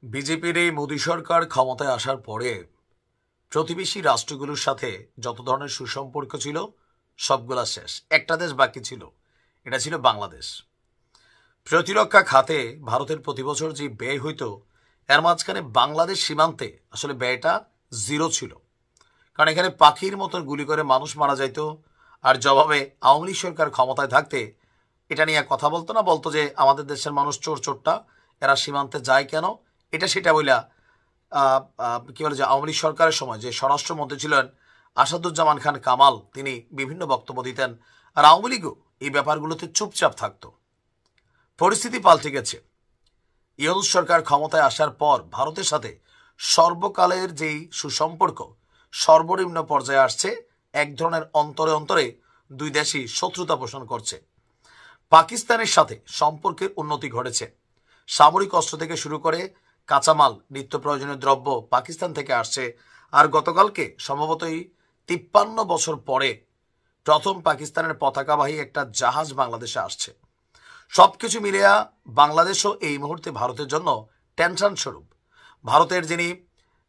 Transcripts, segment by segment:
বিজেপির এই মোদী সরকার ক্ষমতায় আসার পরে প্রতিবেশী রাষ্ট্রগুলোর সাথে যত ধরনের সুসম্পর্ক ছিল সবগুলা শেষ। একটা দেশ বাকি ছিল, এটা ছিল বাংলাদেশ। প্রতিরক্ষা খাতে ভারতের প্রতি বছর যে ব্যয় হইতো, এর মাঝখানে বাংলাদেশ সীমান্তে আসলে ব্যয়টা জিরো ছিল। কারণ এখানে পাখির মতন গুলি করে মানুষ মারা যাইতো, আর জবাবে আওয়ামী লীগ সরকার ক্ষমতায় থাকতে এটা নিয়ে কথা বলতো না, বলতো যে আমাদের দেশের মানুষ চোর চোরটা, এরা সীমান্তে যায় কেন, এটা সেটা বইলা কি বলে যে আওয়ামী লীগ সরকারের সময় যে স্বরাষ্ট্রমন্ত্রী ছিলেন আসাদুজ্জামান খান কামাল, তিনি বিভিন্ন বক্তব্য দিতেন, আর আওয়ামী লীগও এই ব্যাপারগুলোতে চুপচাপ থাকতো। পরিস্থিতি পাল্টে গেছে। ইউনূস সরকার ক্ষমতায় আসার পর ভারতের সাথে সর্বকালের যেই সুসম্পর্ক সর্বনিম্ন পর্যায়ে আসছে। এক ধরনের অন্তরে অন্তরে দুই দেশই শত্রুতা পোষণ করছে। পাকিস্তানের সাথে সম্পর্কের উন্নতি ঘটেছে। সামরিক অস্ত্র থেকে শুরু করে কাঁচামাল, নিত্য প্রয়োজনীয় দ্রব্য পাকিস্তান থেকে আসছে। আর গতকালকে সম্ভবত 53 বছর পরে প্রথম পাকিস্তানের পতাকাবাহী একটা জাহাজ বাংলাদেশে আসছে। সবকিছু মিলিয়া বাংলাদেশও এই মুহূর্তে ভারতের জন্য টেনশন স্বরূপ। ভারতের যিনি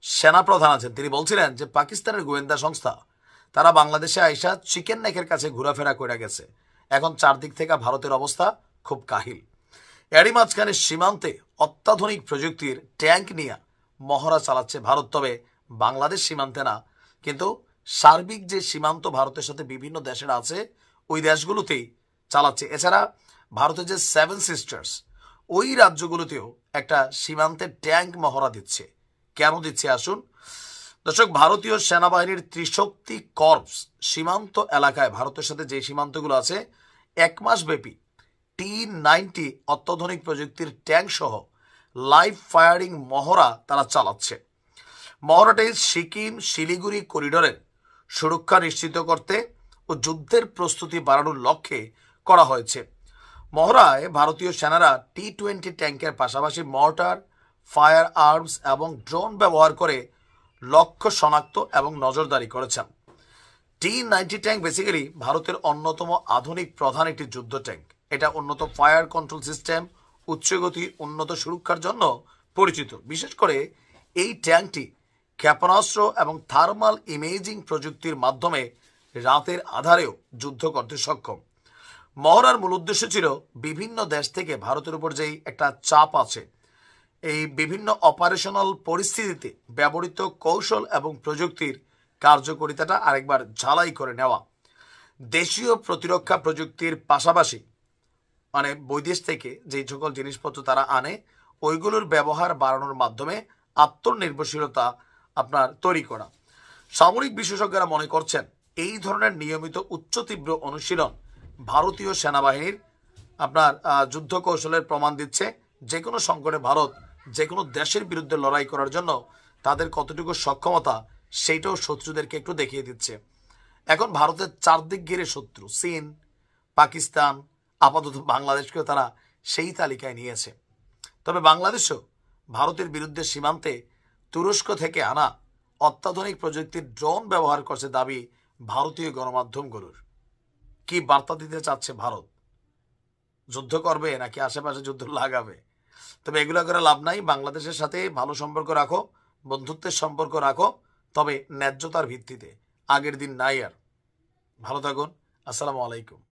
সেনাপ্রধান আছেন তিনি বলছিলেন যে পাকিস্তানের গোয়েন্দা সংস্থা তারা বাংলাদেশে আইসা চিকেন নেকের কাছে ঘোরাফেরা করে গেছে। এখন চারদিক থেকে ভারতের অবস্থা খুব কাহিল। এরই মাঝখানে সীমান্তে অত্যাধুনিক প্রযুক্তির ট্যাঙ্ক নিয়ে মহড়া চালাচ্ছে ভারত। তবে বাংলাদেশ সীমান্তে না, কিন্তু সার্বিক যে সীমান্ত ভারতের সাথে বিভিন্ন দেশের আছে ওই দেশগুলোতেই চালাচ্ছে। এছাড়া ভারতের যে 7 সিস্টার্স ওই রাজ্যগুলোতেও একটা সীমান্তে ট্যাঙ্ক মহড়া দিচ্ছে। কেন দিচ্ছে আসুন দর্শক, ভারতীয় সেনাবাহিনীর ত্রিশক্তি কর্পস সীমান্ত এলাকায় ভারতের সাথে যে সীমান্তগুলো আছে 1 মাস ব্যাপী T-90 অত্যাধুনিক প্রযুক্তির ট্যাঙ্ক সহ লাইভ ফায়ারিং মহড়া তারা চালাচ্ছে। মহড়াটি সিকিম শিলিগুড়ি করিডোরের সুরক্ষা নিশ্চিত করতে ও যুদ্ধের প্রস্তুতি বাড়ানোর লক্ষ্যে করা হয়েছে। মহড়ায় ভারতীয় সেনারা T-20 ট্যাঙ্কের পাশাপাশি মর্টার, ফায়ার আর্মস এবং ড্রোন ব্যবহার করে লক্ষ্য শনাক্ত এবং নজরদারি করেছেন। T-90 ট্যাঙ্ক বেসিক্যালি ভারতের অন্যতম আধুনিক প্রধান একটি যুদ্ধ ট্যাঙ্ক। এটা উন্নত ফায়ার কন্ট্রোল সিস্টেম, উচ্চগতি, উন্নত সুরক্ষার জন্য পরিচিত। বিশেষ করে এই ট্যাঙ্কটি ক্ষেপণাস্ত্র এবং থার্মাল ইমেজিং প্রযুক্তির মাধ্যমে রাতের আধারেও যুদ্ধ করতে সক্ষম। মহড়ার মূল উদ্দেশ্য ছিল বিভিন্ন দেশ থেকে ভারতের উপর যেই একটা চাপ আছে, এই বিভিন্ন অপারেশনাল পরিস্থিতিতে ব্যবহৃত কৌশল এবং প্রযুক্তির কার্যকারিতাটা আরেকবার ঝালাই করে নেওয়া। দেশীয় প্রতিরক্ষা প্রযুক্তির পাশাপাশি মানে বৈদেশ থেকে যে সকল জিনিসপত্র তারা আনে ওইগুলোর ব্যবহার বাড়ানোর মাধ্যমে আত্মনির্ভরশীলতা তৈরি করা। সামরিক বিশেষজ্ঞরা মনে করছেন এই ধরনের নিয়মিত উচ্চ তীব্র অনুশীলন ভারতীয় সেনাবাহিনীর যুদ্ধ কৌশলের প্রমাণ দিচ্ছে। যে কোনো সংকটে ভারত যে কোনো দেশের বিরুদ্ধে লড়াই করার জন্য তাদের কতটুকু সক্ষমতা সেইটাও শত্রুদেরকে একটু দেখিয়ে দিচ্ছে। এখন ভারতের চারদিক ঘিরে শত্রু, চীন, পাকিস্তান, আপাতত বাংলাদেশকেও তারা সেই তালিকায় নিয়েছে। তবে বাংলাদেশও ভারতের বিরুদ্ধে সীমান্তে তুরস্ক থেকে আনা অত্যাধুনিক প্রযুক্তির ড্রোন ব্যবহার করছে দাবি ভারতীয় গণমাধ্যমগুলোর। কি বার্তা দিতে চাচ্ছে ভারত? যুদ্ধ করবে নাকি আশেপাশে যুদ্ধ লাগাবে? তবে এগুলো করে লাভ নাই। বাংলাদেশের সাথে ভালো সম্পর্ক রাখো, বন্ধুত্বের সম্পর্ক রাখো, তবে ন্যায্যতার ভিত্তিতে। আগের দিন নাই আর। ভালো থাকুন। আসসালামু আলাইকুম।